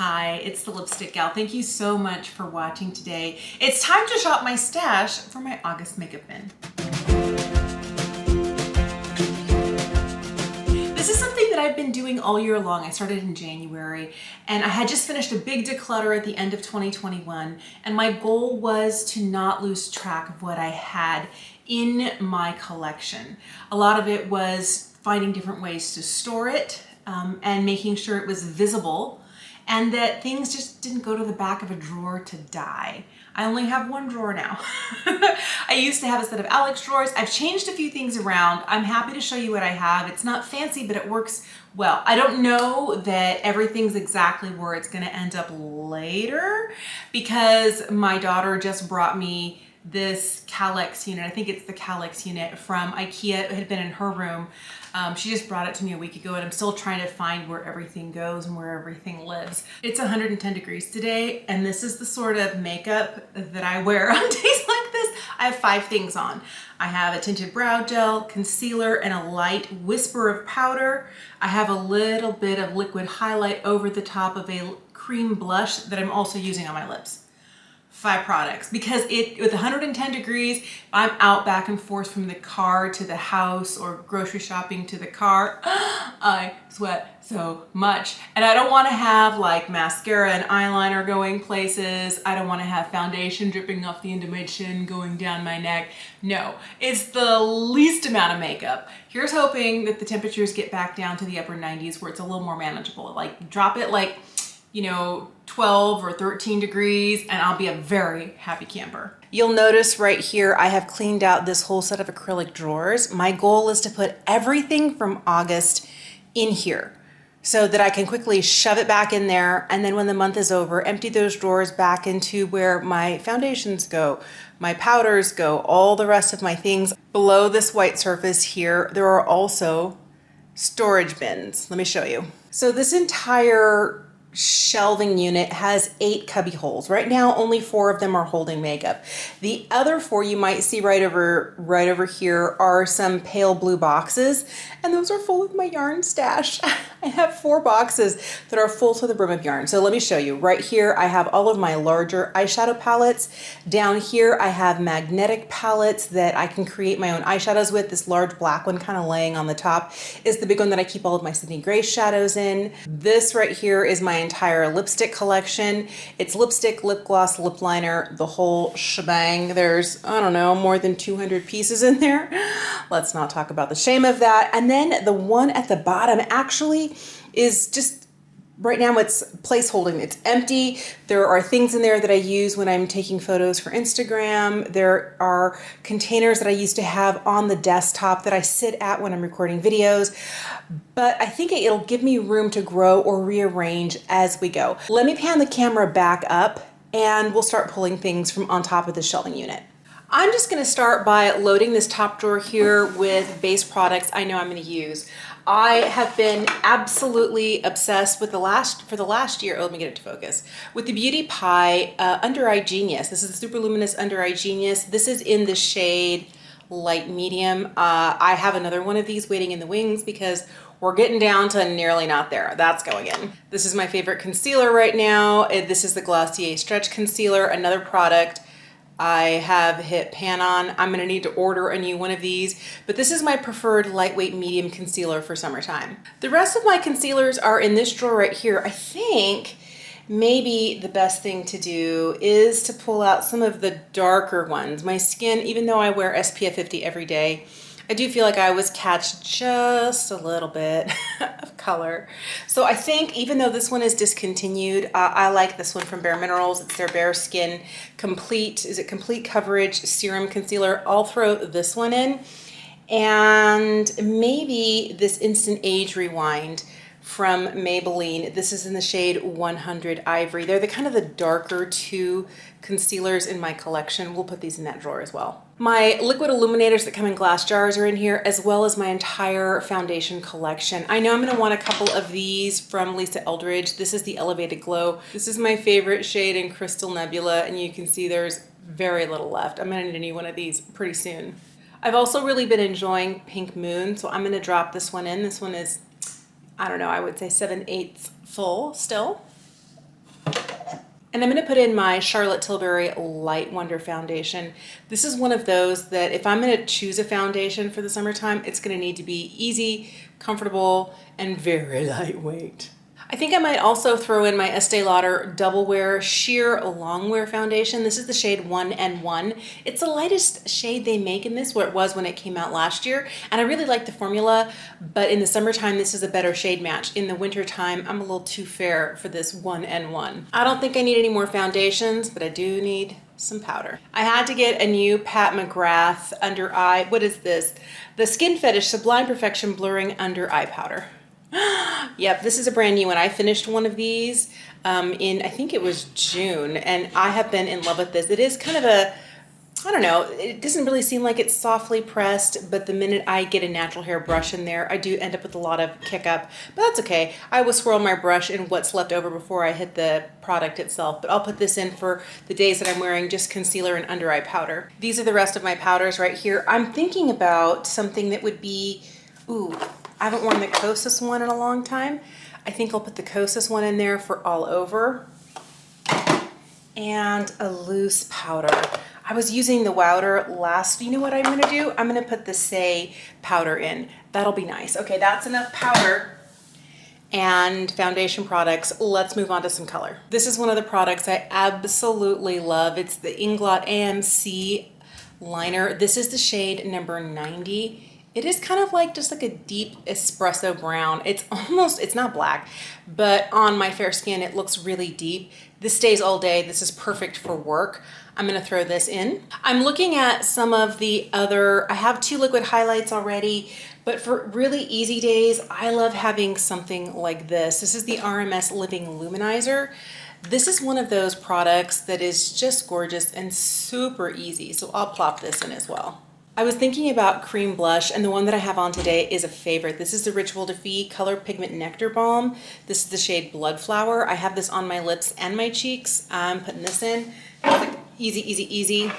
Hi, it's the Lipstick Gal. Thank you so much for watching today. It's time to shop my stash for my August makeup bin. This is something that I've been doing all year long. I started in January and I had just finished a big declutter at the end of 2021, and my goal was to not lose track of what I had in my collection. A lot of it was finding different ways to store it and making sure it was visible and that things just didn't go to the back of a drawer to die. I only have one drawer now. I used to have a set of Alex drawers. I've changed a few things around. I'm happy to show you what I have. It's not fancy, but it works well. I don't know that everything's exactly where it's gonna end up later because my daughter just brought me this Calyx unit. I think it's the Calyx unit from IKEA. It had been in her room. She just brought it to me a week ago and I'm still trying to find where everything goes and where everything lives. It's 110 degrees today and this is the sort of makeup that I wear on days like this. I have 5 things on. I have a tinted brow gel, concealer, and a light whisper of powder. I have a little bit of liquid highlight over the top of a cream blush that I'm also using on my lips. 5 products because with 110 degrees, I'm out back and forth from the car to the house or grocery shopping to the car. I sweat so much. And I don't want to have like mascara and eyeliner going places. I don't want to have foundation dripping off the end of my chin going down my neck. No, it's the least amount of makeup. Here's hoping that the temperatures get back down to the upper 90s where it's a little more manageable. Like drop it like, you know, 12 or 13 degrees and I'll be a very happy camper. You'll notice right here I have cleaned out this whole set of acrylic drawers. My goal is to put everything from August in here so that I can quickly shove it back in there, and then when the month is over, empty those drawers back into where my foundations go, my powders go, all the rest of my things. Below this white surface here, there are also storage bins. Let me show you. So this entire shelving unit has 8 cubby holes. Right now, only 4 of them are holding makeup. The other 4 you might see right over here are some pale blue boxes, and those are full of my yarn stash. I have 4 boxes that are full to the brim of yarn. So let me show you. Right here, I have all of my larger eyeshadow palettes. Down here, I have magnetic palettes that I can create my own eyeshadows with. This large black one kind of laying on the top is the big one that I keep all of my Sydney Grace shadows in. This right here is my entire lipstick collection. It's lipstick, lip gloss, lip liner, the whole shebang. There's, I don't know, more than 200 pieces in there. Let's not talk about the shame of that. And then the one at the bottom actually is just, right now it's placeholding. It's empty. There are things in there that I use when I'm taking photos for Instagram. There are containers that I used to have on the desktop that I sit at when I'm recording videos. But I think it'll give me room to grow or rearrange as we go. Let me pan the camera back up and we'll start pulling things from on top of the shelving unit. I'm just gonna start by loading this top drawer here with base products I know I'm gonna use. I have been absolutely obsessed with for the last year, oh, let me get it to focus, with the Beauty Pie Under Eye Genius. This is the Super Luminous Under Eye Genius. This is in the shade light medium. I have another one of these waiting in the wings because we're getting down to nearly not there. That's going in. This is my favorite concealer right now. This is the Glossier Stretch Concealer, another product I have hit pan on. I'm gonna need to order a new one of these, but this is my preferred lightweight medium concealer for summertime. The rest of my concealers are in this drawer right here. I think maybe the best thing to do is to pull out some of the darker ones. My skin, even though I wear SPF 50 every day, I do feel like I always catch just a little bit of color. So I think even though this one is discontinued, I like this one from Bare Minerals. It's their Bare Skin Complete Coverage Serum Concealer. I'll throw this one in. And maybe this Instant Age Rewind from Maybelline. This is in the shade 100 Ivory. They're the kind of the darker 2 concealers in my collection. We'll put these in that drawer as well. My liquid illuminators that come in glass jars are in here, as well as my entire foundation collection. I know I'm gonna want a couple of these from Lisa Eldridge. This is the Elevated Glow. This is my favorite shade in Crystal Nebula, and you can see there's very little left. I'm gonna need a new one of these pretty soon. I've also really been enjoying Pink Moon, so I'm gonna drop this one in. This one is, I don't know, I would say 7/8 full still. And I'm going to put in my Charlotte Tilbury Light Wonder foundation. This is one of those that if I'm going to choose a foundation for the summertime, it's going to need to be easy, comfortable, and very lightweight. I think I might also throw in my Estee Lauder Double Wear Sheer Longwear foundation. This is the shade 1N1. It's the lightest shade they make in this, what it was when it came out last year. And I really like the formula, but in the summertime, this is a better shade match. In the wintertime, I'm a little too fair for this 1N1. I don't think I need any more foundations, but I do need some powder. I had to get a new Pat McGrath under eye. What is this? The Skin Fetish Sublime Perfection Blurring Under Eye Powder. Yep, this is a brand new one. I finished one of these in, I think it was June, and I have been in love with this. It is kind of a, I don't know, it doesn't really seem like it's softly pressed, but the minute I get a natural hair brush in there, I do end up with a lot of kick up, but that's okay. I will swirl my brush in what's left over before I hit the product itself, but I'll put this in for the days that I'm wearing just concealer and under eye powder. These are the rest of my powders right here. I'm thinking about something that would be, ooh, I haven't worn the Kosas one in a long time. I think I'll put the Kosas one in there for all over. And a loose powder. I was using the Wowder last, you know what I'm gonna do? I'm gonna put the Say powder in. That'll be nice. Okay, that's enough powder and foundation products. Let's move on to some color. This is one of the products I absolutely love. It's the Inglot AMC liner. This is the shade number 90. It is kind of like just like a deep espresso brown. It's almost, it's not black, but on my fair skin, it looks really deep. This stays all day. This is perfect for work. I'm gonna throw this in. I'm looking at some of the other, I have 2 liquid highlights already, but for really easy days, I love having something like this. This is the RMS Living Luminizer. This is one of those products that is just gorgeous and super easy. So I'll plop this in as well. I was thinking about cream blush, and the one that I have on today is a favorite. This is the Rituel de Fille Color Pigment Nectar Balm. This is the shade Bloodflower. I have this on my lips and my cheeks. I'm putting this in. Like easy, easy, easy.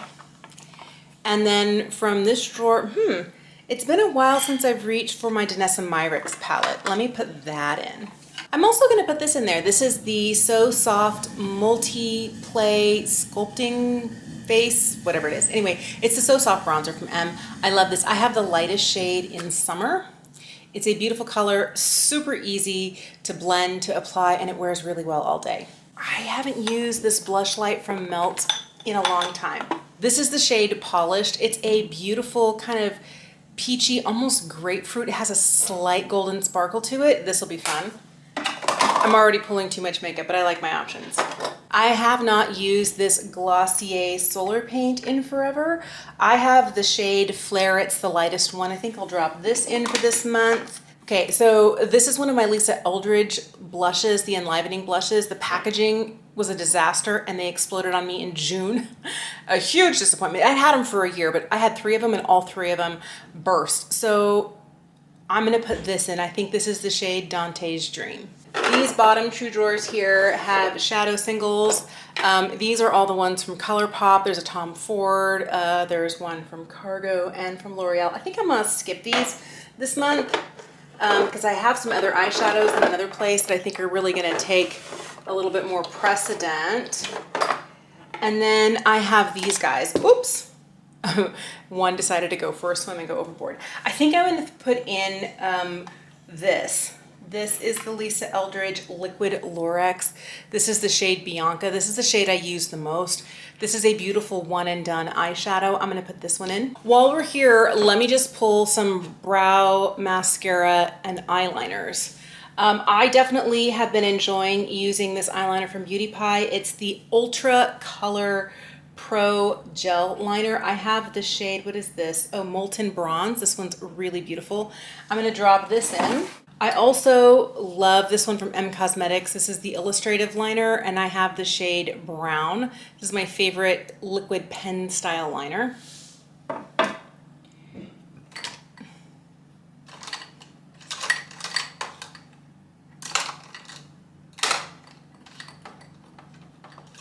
And then from this drawer, it's been a while since I've reached for my Danessa Myricks palette. Let me put that in. I'm also gonna put this in there. This is the So Soft Multi-Play Sculpting Face, whatever it is. Anyway, it's the So Soft bronzer from M. I love this. I have the lightest shade in summer. It's a beautiful color, super easy to blend, to apply, and it wears really well all day. I haven't used this blush light from Melt in a long time. This is the shade Polished. It's a beautiful kind of peachy, almost grapefruit. It has a slight golden sparkle to it. This will be fun. I'm already pulling too much makeup, but I like my options. I have not used this Glossier Solar Paint in forever. I have the shade Flare. It's the lightest one. I think I'll drop this in for this month. Okay, so this is one of my Lisa Eldridge blushes, the enlivening blushes. The packaging was a disaster and they exploded on me in June. A huge disappointment. I had them for a year, but I had 3 of them and all 3 of them burst. So I'm gonna put this in. I think this is the shade Dante's Dream. These bottom 2 drawers here have shadow singles. These are all the ones from ColourPop. There's a Tom Ford, there's one from Cargo and from L'Oreal. I think I'm gonna skip these this month because I have some other eyeshadows in another place that I think are really gonna take a little bit more precedent. And then I have these guys. Oops. One decided to go for a swim and go overboard. I think I'm gonna put in this. This is the Lisa Eldridge Liquid Lorex. This is the shade Bianca. This is the shade I use the most. This is a beautiful one and done eyeshadow. I'm gonna put this one in. While we're here, let me just pull some brow mascara and eyeliners. I definitely have been enjoying using this eyeliner from Beauty Pie. It's the Ultra Color Pro Gel Liner. I have the shade, what is this? Oh, Molten Bronze. This one's really beautiful. I'm gonna drop this in. I also love this one from M Cosmetics. This is the Illustrative Liner, and I have the shade Brown. This is my favorite liquid pen style liner.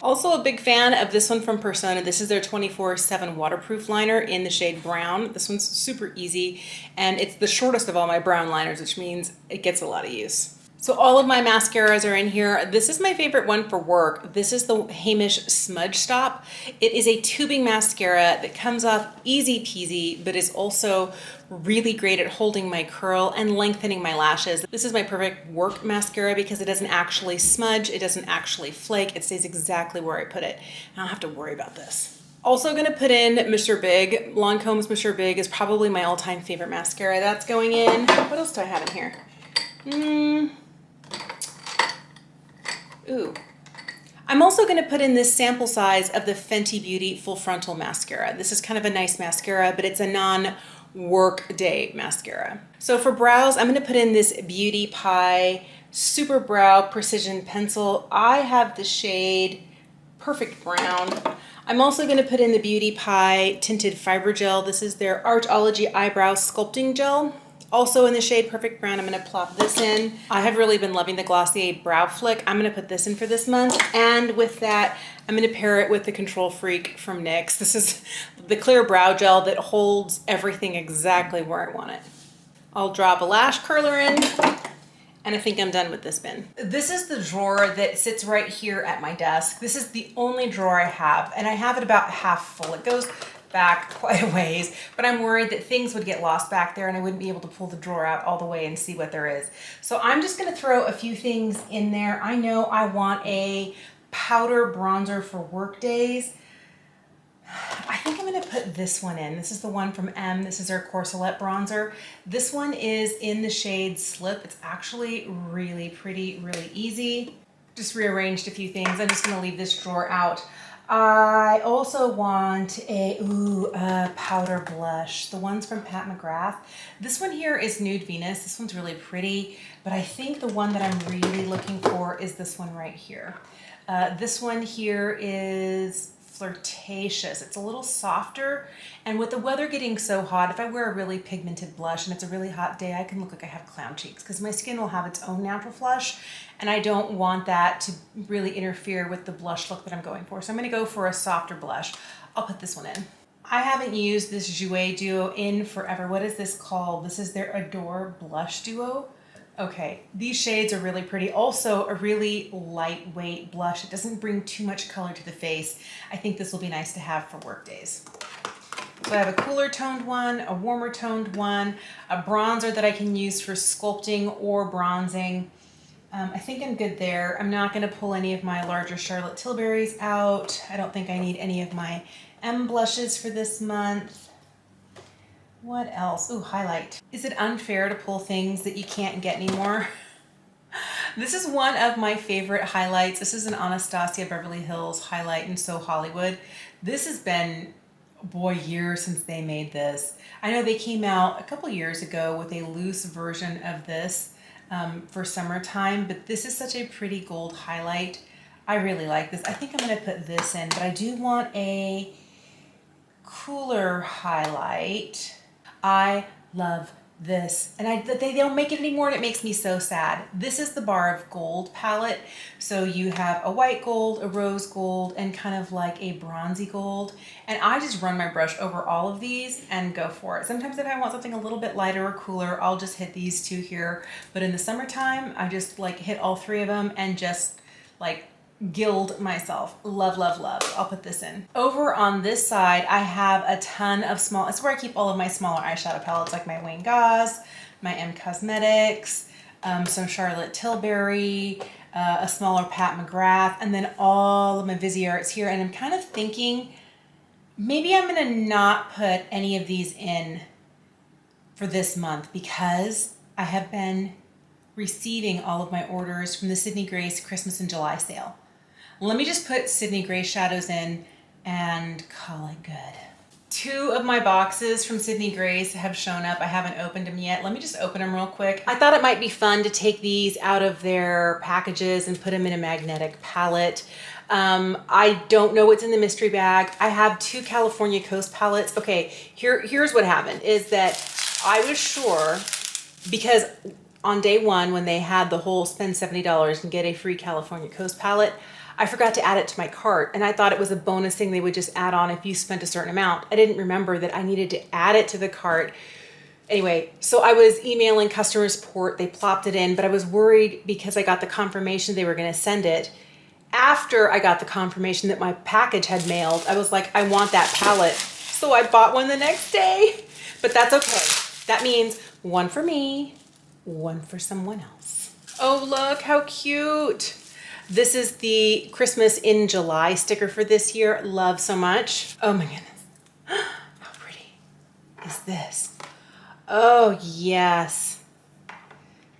Also a big fan of this one from Persona. This is their 24/7 waterproof liner in the shade Brown. This one's super easy, and it's the shortest of all my brown liners, which means it gets a lot of use. So all of my mascaras are in here. This is my favorite one for work. This is the Hamish Smudge Stop. It is a tubing mascara that comes off easy peasy, but is also really great at holding my curl and lengthening my lashes. This is my perfect work mascara because it doesn't actually smudge, it doesn't actually flake, it stays exactly where I put it. I don't have to worry about this. Also gonna put in Mr. Big. Lancome's Mr. Big is probably my all-time favorite mascara. That's going in. What else do I have in here? Ooh. I'm also going to put in this sample size of the Fenty Beauty Full Frontal Mascara. This is kind of a nice mascara, but it's a non-work day mascara. So for brows, I'm going to put in this Beauty Pie Super Brow Precision Pencil. I have the shade Perfect Brown. I'm also going to put in the Beauty Pie Tinted Fiber Gel. This is their Archology Eyebrow Sculpting Gel. Also in the shade Perfect Brown, I'm going to plop this in. I have really been loving the Glossier Brow Flick. I'm going to put this in for this month. And with that, I'm going to pair it with the Control Freak from NYX. This is the clear brow gel that holds everything exactly where I want it. I'll drop a lash curler in, and I think I'm done with this bin. This is the drawer that sits right here at my desk. This is the only drawer I have, and I have it about half full. It goes back quite a ways, but I'm worried that things would get lost back there and I wouldn't be able to pull the drawer out all the way and see what there is. So I'm just gonna throw a few things in there. I know I want a powder bronzer for work days. I think I'm gonna put this one in. This is the one from M. This is their Corselet bronzer. This one is in the shade Slip. It's actually really pretty, really easy. Just rearranged a few things. I'm just gonna leave this drawer out. I also want a powder blush. The ones from Pat McGrath. This one here is Nude Venus. This one's really pretty, but I think the one that I'm really looking for is this one right here. This one here is Flirtatious. It's a little softer, and with the weather getting so hot, if I wear a really pigmented blush and it's a really hot day, I can look like I have clown cheeks because my skin will have its own natural flush, and I don't want that to really interfere with the blush look that I'm going for. So I'm going to go for a softer blush. I'll put this one in. I haven't used this Jouer Duo in forever. What is this called? This is their Adore Blush Duo. Okay, these shades are really pretty. Also a really lightweight blush. It doesn't bring too much color to the face. I think this will be nice to have for work days. So I have a cooler toned one, a warmer toned one, a bronzer that I can use for sculpting or bronzing. I think I'm good there. I'm not going to pull any of my larger Charlotte Tilbury's out. I don't think I need any of my M blushes for this month. What else? Ooh, highlight. Is it unfair to pull things that you can't get anymore? This is one of my favorite highlights. This is an Anastasia Beverly Hills highlight in So Hollywood. This has been, boy, years since they made this. I know they came out a couple years ago with a loose version of this for summertime, but this is such a pretty gold highlight. I really like this. I think I'm going to put this in, but I do want a cooler highlight. I love this, and they don't make it anymore, and it makes me so sad. This is the Bar of Gold palette. So you have a white gold, a rose gold, and kind of like a bronzy gold. And I just run my brush over all of these and go for it. Sometimes if I want something a little bit lighter or cooler, I'll just hit these two here. But in the summertime, I just like hit all three of them and just like gild myself. Love, love, love. I'll put this in. Over on this side, I have a ton of small, it's where I keep all of my smaller eyeshadow palettes, like my Wayne Gauze, my M Cosmetics, some Charlotte Tilbury, a smaller Pat McGrath, and then all of my Visearts here. And I'm kind of thinking, maybe I'm gonna not put any of these in for this month because I have been receiving all of my orders from the Sydney Grace Christmas in July sale. Let me just put Sydney Grace shadows in and call it good. Two of my boxes from Sydney Grace have shown up. I haven't opened them yet. Let me just open them real quick. I thought it might be fun to take these out of their packages and put them in a magnetic palette. I don't know what's in the mystery bag. I have two California Coast palettes. Okay, here's what happened is that I was sure, because on day one when they had the whole spend $70 and get a free California Coast palette, I forgot to add it to my cart, and I thought it was a bonus thing they would just add on if you spent a certain amount. I didn't remember that I needed to add it to the cart Anyway, so I was emailing customer support. They plopped it in, but I was worried because I got the confirmation they were going to send it. After I got the confirmation that my package had mailed, I was like, I want that palette. So I bought one the next day, but that's okay. That means one for me, one for someone else. Oh, look how cute. This is the Christmas in July sticker for this year. Love so much. Oh my goodness. How pretty is this? Oh, yes.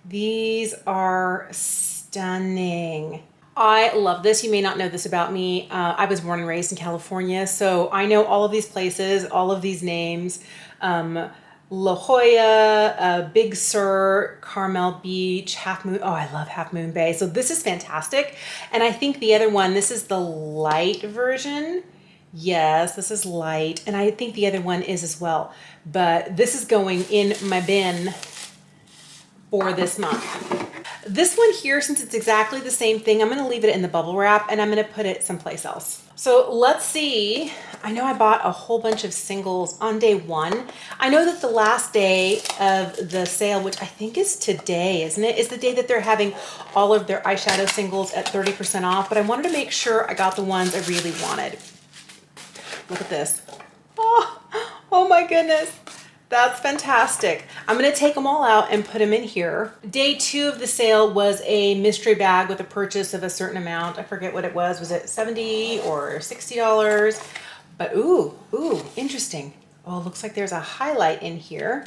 These are stunning. I love this. You may not know this about me. I was born and raised in California, so I know all of these places, all of these names. La Jolla, Big Sur, Carmel Beach, Half Moon. Oh, I love Half Moon Bay. So this is fantastic. And I think the other one, this is the light version. Yes, this is light. And I think the other one is as well. But this is going in my bin for this month. This one here, since it's exactly the same thing, I'm going to leave it in the bubble wrap and I'm going to put it someplace else. So let's see. I know I bought a whole bunch of singles on day one. I know that the last day of the sale, which I think is today, isn't it? Is the day that they're having all of their eyeshadow singles at 30% off, but I wanted to make sure I got the ones I really wanted. Look at this. Oh my goodness. That's fantastic. I'm going to take them all out and put them in here. Day two of the sale was a mystery bag with a purchase of a certain amount. I forget what it was. Was it $70 or $60? But ooh, interesting. Oh, it looks like there's a highlight in here.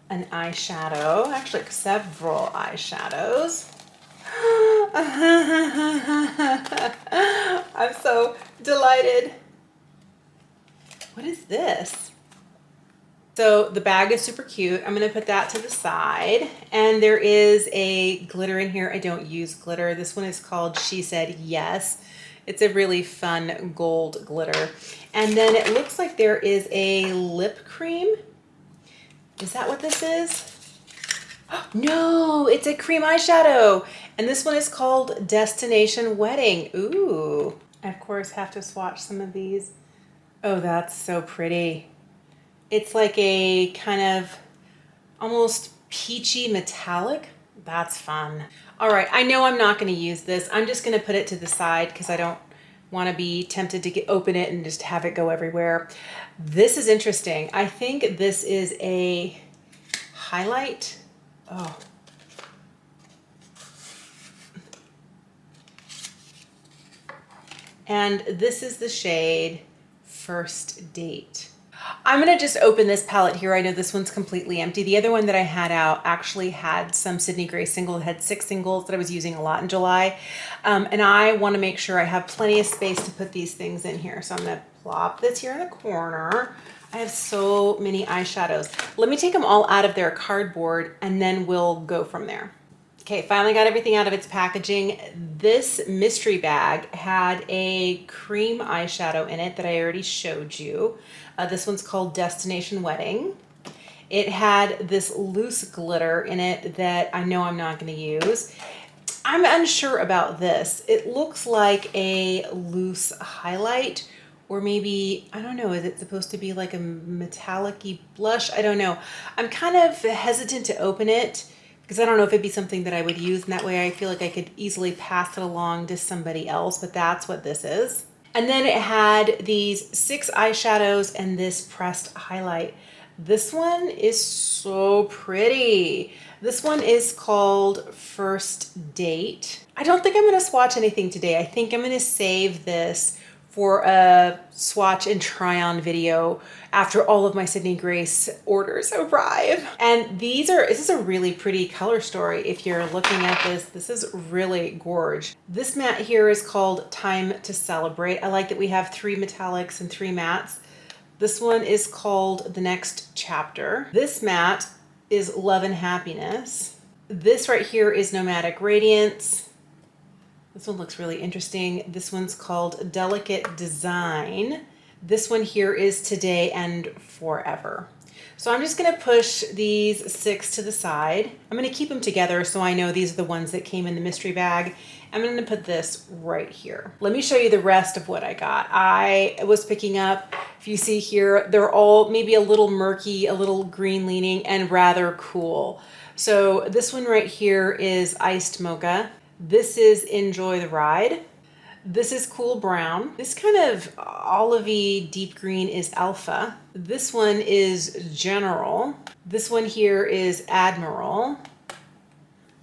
An eyeshadow, actually several eyeshadows. I'm so delighted. What is this? So the bag is super cute. I'm going to put that to the side. And there is a glitter in here. I don't use glitter. This one is called She Said Yes. It's a really fun gold glitter. And then it looks like there is a lip cream. Is that what this is? No, it's a cream eyeshadow. And this one is called Destination Wedding. Ooh. I, of course, have to swatch some of these. Oh, that's so pretty. It's like a kind of almost peachy metallic. That's fun. All right, I know I'm not going to use this. I'm just going to put it to the side because I don't want to be tempted to open it and just have it go everywhere. This is interesting. I think this is a highlight. Oh. And this is the shade First Date. I'm going to just open this palette here. I know this one's completely empty. The other one that I had out actually had some Sydney Gray singles. It had 6 singles that I was using a lot in July. And I want to make sure I have plenty of space to put these things in here. So I'm going to plop this here in the corner. I have so many eyeshadows. Let me take them all out of their cardboard and then we'll go from there. Okay, finally got everything out of its packaging. This mystery bag had a cream eyeshadow in it that I already showed you. This one's called Destination Wedding. It had this loose glitter in it that I know I'm not going to use. I'm unsure about this. It looks like a loose highlight, or maybe, I don't know, is it supposed to be like a metallic-y blush? I don't know. I'm kind of hesitant to open it because I don't know if it'd be something that I would use, and that way I feel like I could easily pass it along to somebody else, but that's what this is. And then it had these 6 eyeshadows and this pressed highlight. This one is so pretty. This one is called First Date. I don't think I'm gonna swatch anything today. I think I'm gonna save this for a swatch and try on video after all of my Sydney Grace orders arrive. And this is a really pretty color story. If you're looking at this is really gorgeous. This matte here is called Time to Celebrate. I like that we have 3 metallics and 3 mattes. This one is called The Next Chapter. This matte is Love and Happiness. This right here is Nomadic Radiance. This one looks really interesting. This one's called Delicate Design. This one here is Today and Forever. So I'm just gonna push these 6 to the side. I'm gonna keep them together so I know these are the ones that came in the mystery bag. I'm gonna put this right here. Let me show you the rest of what I got. I was picking up, if you see here, they're all maybe a little murky, a little green leaning, and rather cool. So this one right here is Iced Mocha. This is Enjoy the Ride. This is Cool Brown. This kind of olivey deep green is Alpha. This one is General. This one here is Admiral.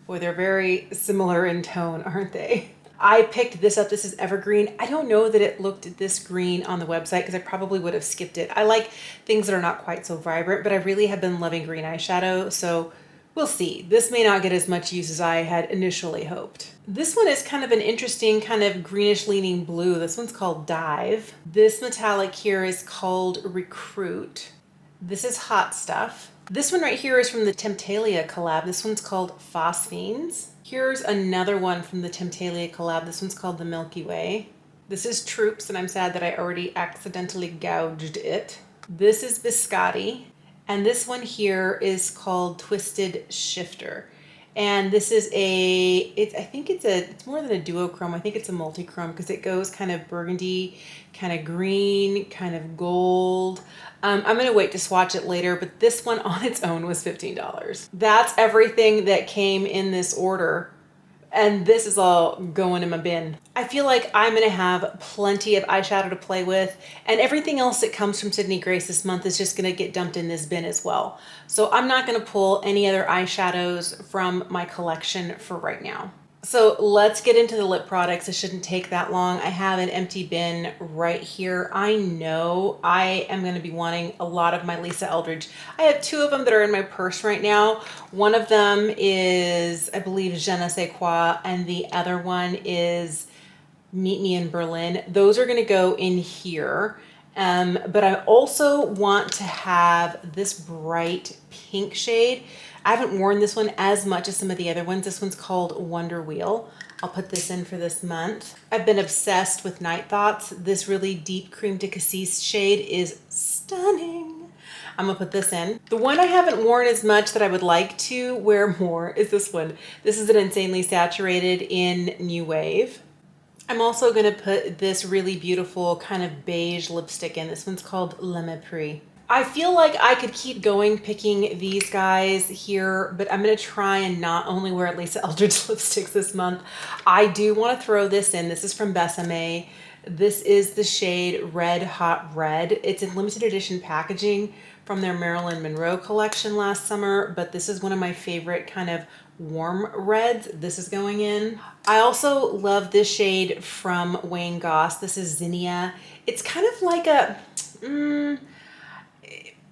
Boy, they're very similar in tone, aren't they? I picked this up. This is Evergreen. I don't know that it looked this green on the website because I probably would have skipped it. I like things that are not quite so vibrant, but I really have been loving green eyeshadow, so we'll see. This may not get as much use as I had initially hoped. This one is kind of an interesting kind of greenish leaning blue. This one's called Dive. This metallic here is called Recruit. This is Hot Stuff. This one right here is from the Temptalia collab. This one's called Phosphines. Here's another one from the Temptalia collab. This one's called the Milky Way. This is Troops, and I'm sad that I already accidentally gouged it. This is Biscotti. And this one here is called Twisted Shifter. And this is I think it's more than a duochrome. I think it's a multi-chrome because it goes kind of burgundy, kind of green, kind of gold. I'm going to wait to swatch it later, but this one on its own was $15. That's everything that came in this order. And this is all going in my bin. I feel like I'm gonna have plenty of eyeshadow to play with, and everything else that comes from Sydney Grace this month is just gonna get dumped in this bin as well. So I'm not gonna pull any other eyeshadows from my collection for right now. So let's get into the lip products. It shouldn't take that long. I have an empty bin right here. I know I am going to be wanting a lot of my Lisa Eldridge. I have 2 of them that are in my purse right now. One of them is, I believe, Je ne sais quoi, and the other one is Meet Me in Berlin. Those are going to go in here. But I also want to have this bright pink shade. I haven't worn this one as much as some of the other ones. This one's called Wonder Wheel. I'll put this in for this month. I've been obsessed with Night Thoughts. This really deep cream de cassis shade is stunning. I'm gonna put this in. The one I haven't worn as much that I would like to wear more is this one. This is an Insanely Saturated in New Wave. I'm also gonna put this really beautiful kind of beige lipstick in. This one's called Le Mépris. I feel like I could keep going picking these guys here, but I'm going to try and not only wear Lisa Eldridge lipsticks this month. I do want to throw this in. This is from Besame. This is the shade Red Hot Red. It's in limited edition packaging from their Marilyn Monroe collection last summer, but this is one of my favorite kind of warm reds. This is going in. I also love this shade from Wayne Goss. This is Zinnia. It's kind of like a...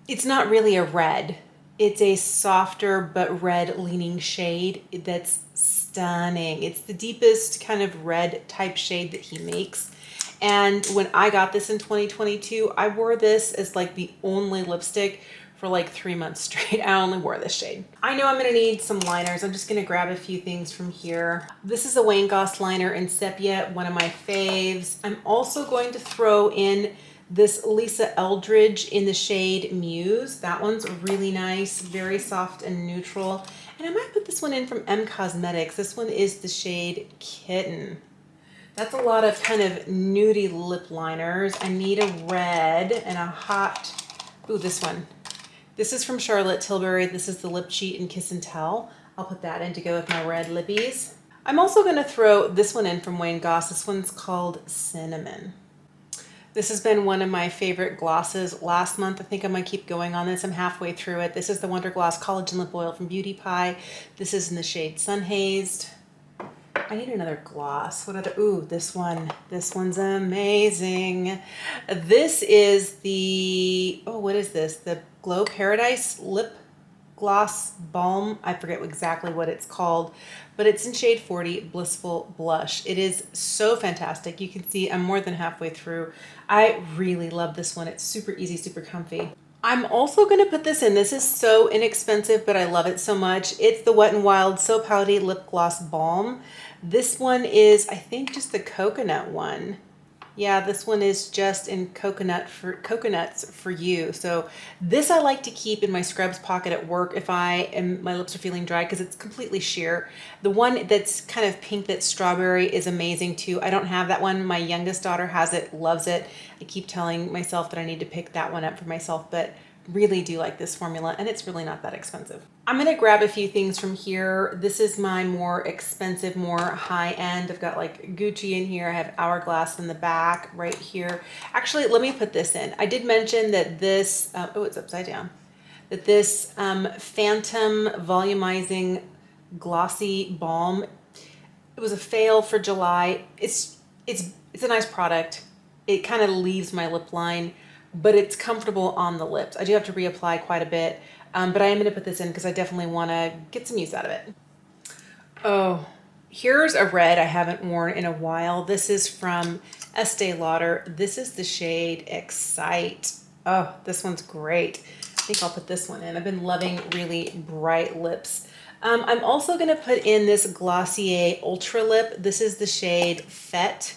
it's not really a red. It's a softer but red leaning shade that's stunning. It's the deepest kind of red type shade that he makes. And when I got this in 2022, I wore this as like the only lipstick for like 3 months straight. I only wore this shade. I know I'm gonna need some liners. I'm just gonna grab a few things from here. This is a Wayne Goss liner in Sepia, one of my faves. I'm also going to throw in this Lisa Eldridge in the shade Muse. That one's really nice, very soft and neutral. And I might put this one in from M Cosmetics. This one is the shade Kitten. That's a lot of kind of nudie lip liners. I need a red and a hot, ooh, this one. This is from Charlotte Tilbury. This is the Lip Cheat and Kiss and Tell. I'll put that in to go with my red lippies. I'm also gonna throw this one in from Wayne Goss. This one's called Cinnamon. This has been one of my favorite glosses last month. I think I'm gonna keep going on this. I'm halfway through it. This is the Wonder Gloss Collagen Lip Oil from Beauty Pie. This is in the shade Sun Hazed. I need another gloss. What other, ooh, this one. This one's amazing. This is the, oh, what is this? The Glow Paradise Lip Gloss Balm. I forget exactly what it's called, but it's in shade 40, Blissful Blush. It is so fantastic. You can see I'm more than halfway through. I really love this one. It's super easy, super comfy. I'm also going to put this in. This is so inexpensive, but I love it so much. It's the Wet n Wild So Pouty Lip Gloss Balm. This one is, I think, just the coconut one. Yeah, this one is just in coconuts for you. So this I like to keep in my scrubs pocket at work if my lips are feeling dry because it's completely sheer. The one that's kind of pink, that's strawberry, is amazing too. I don't have that one. My youngest daughter has it, loves it. I keep telling myself that I need to pick that one up for myself, but really do like this formula, and it's really not that expensive. I'm gonna grab a few things from here. This is my more expensive, more high end. I've got like Gucci in here. I have Hourglass in the back right here. Actually, let me put this in. I did mention that this, oh, it's upside down, that this Phantom Volumizing Glossy Balm, it was a fail for July. It's a nice product. It kind of leaves my lip line, but it's comfortable on the lips. I do have to reapply quite a bit, but I am gonna put this in because I definitely wanna get some use out of it. Oh, here's a red I haven't worn in a while. This is from Estee Lauder. This is the shade Excite. Oh, this one's great. I think I'll put this one in. I've been loving really bright lips. I'm also gonna put in this Glossier Ultra Lip. This is the shade Fête.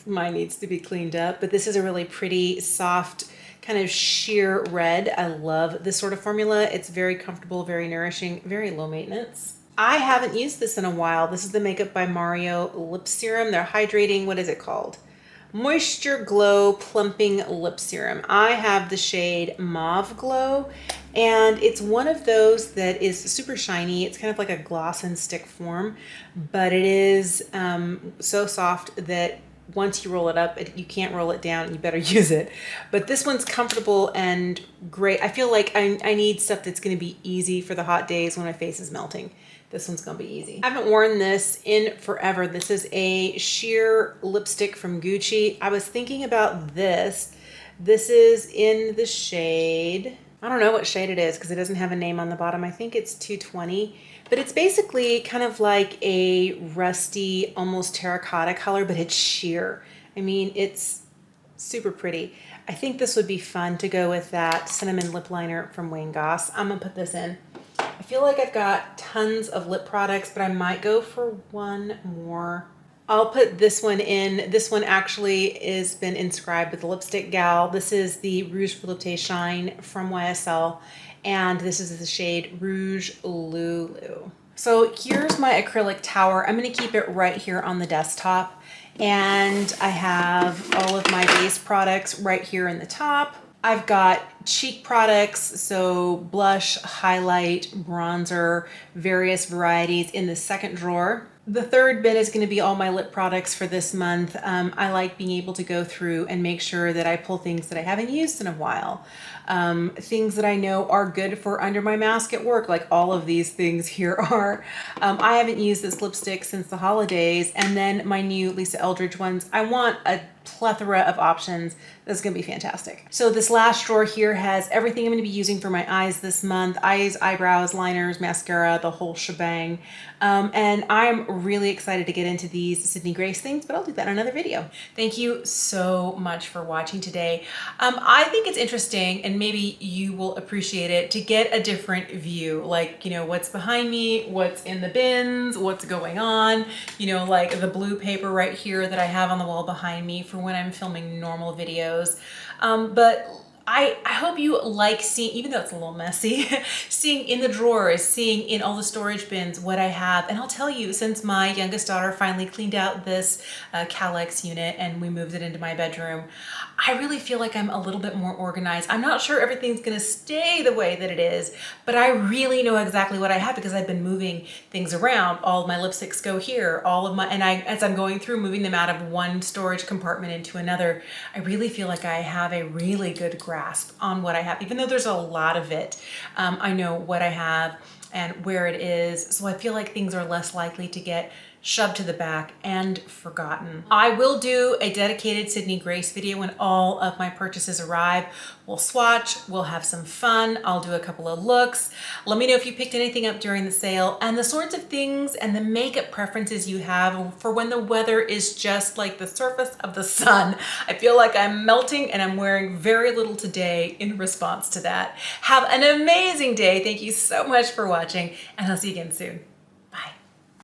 Mine needs to be cleaned up, but this is a really pretty, soft, kind of sheer red. I love this sort of formula. It's very comfortable, very nourishing, very low maintenance. I haven't used this in a while. This is the Makeup by Mario Lip Serum. They're hydrating, what is it called? Moisture Glow Plumping Lip Serum. I have the shade Mauve Glow, and it's one of those that is super shiny. It's kind of like a gloss and stick form, but it is so soft that once you roll it up, you can't roll it down. You better use it. But this one's comfortable and great. I feel like I need stuff that's going to be easy for the hot days when my face is melting. This one's gonna be easy. I haven't worn this in forever. This is a sheer lipstick from Gucci. I was thinking about this. This is in the shade, I don't know what shade it is because it doesn't have a name on the bottom. I think it's 220, but it's basically kind of like a rusty, almost terracotta color, but it's sheer. I mean, it's super pretty. I think this would be fun to go with that cinnamon lip liner from Wayne Goss. I'm gonna put this in. I feel like I've got tons of lip products, but I might go for one more. I'll put this one in. This one actually has been inscribed with the Lipstick Gal. This is the Rouge Volupté Shine from YSL, and this is the shade Rouge Lulu. So here's my acrylic tower. I'm gonna keep it right here on the desktop, and I have all of my base products right here in the top. I've got cheek products, so blush, highlight, bronzer, various varieties in the second drawer. The third bit is going to be all my lip products for this month. I like being able to go through and make sure that I pull things that I haven't used in a while. Things that I know are good for under my mask at work, like all of these things here are. I haven't used this lipstick since the holidays, and then my new Lisa Eldridge ones. I want a plethora of options. That's gonna be fantastic. So this last drawer here has everything I'm gonna be using for my eyes this month. Eyes, eyebrows, liners, mascara, the whole shebang. And I'm really excited to get into these Sydney Grace things, but I'll do that in another video. Thank you so much for watching today. I think it's interesting, and maybe you will appreciate it, to get a different view, like, you know, what's behind me, what's in the bins, what's going on, you know, like the blue paper right here that I have on the wall behind me for when I'm filming normal videos. But I hope you like seeing, even though it's a little messy, seeing in the drawers, seeing in all the storage bins what I have. And I'll tell you, since my youngest daughter finally cleaned out this Calex unit and we moved it into my bedroom, I really feel like I'm a little bit more organized. I'm not sure everything's gonna stay the way that it is, but I really know exactly what I have because I've been moving things around. All of my lipsticks go here, all of my, and as I'm going through moving them out of one storage compartment into another, I really feel like I have a really good grasp on what I have. Even though there's a lot of it, I know what I have and where it is. So I feel like things are less likely to get shoved to the back and forgotten. I will do a dedicated Sydney Grace video when all of my purchases arrive. We'll swatch, we'll have some fun. I'll do a couple of looks. Let me know if you picked anything up during the sale and the sorts of things and the makeup preferences you have for when the weather is just like the surface of the sun. I feel like I'm melting and I'm wearing very little today in response to that. Have an amazing day. Thank you so much for watching, and I'll see you again soon.